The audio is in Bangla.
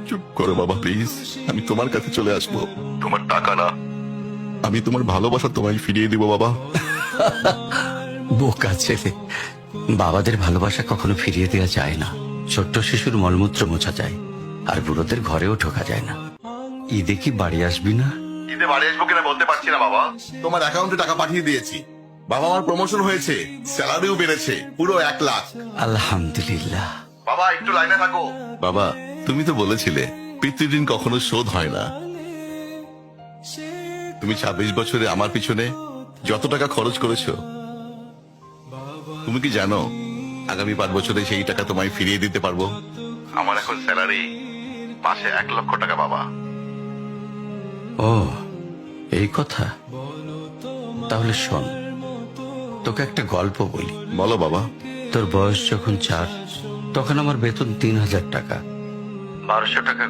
চুপ করো বাবা প্লিজ, আমি তোমার কাছে চলে আসবো। তোমার টাকা না, আমি তোমার ভালোবাসা তোমায় ফিরিয়ে দিব বাবা। বোকা ছেলে, বাবাদের ভালোবাসা কখনো ফিরিয়ে দেওয়া যায় না। ছোট্ট শিশুর মলমূত্র মোছা যায়, আর বুড়োদের ঘরেও ঢোকা যায় না। ঈদে কি বাড়ি আসবি না? ঈদে বাড়ি আসবো কিনা বলতে পারছি না বাবা। তোমার অ্যাকাউন্টে টাকা পাঠিয়ে দিয়েছি বাবা, আমার প্রমোশন হয়েছে, স্যালারিও বেড়েছে, পুরো 1 লাখ। আলহামদুলিল্লাহ। বাবা একটু লাইনে থাকো। বাবা তুমি তো বলেছিলে পিতৃঋণ কখনো শোধ হয় না। তুমি 26 বছরে আমার পিছনে যত টাকা খরচ করেছো, তুমি কি জানো আগামী 5 বছরে সেই টাকা তোমায় ফিরিয়ে দিতে পারবো? আমার এখন স্যালারি মাসে 1 লক্ষ টাকা বাবা। ও, এই কথা। তাহলে শোন, তোকে একটা গল্প বলি। বলো বাবা। তোর বয়স যখন 4, তখন আমার বেতন 3000 টাকা। 1200 টাকা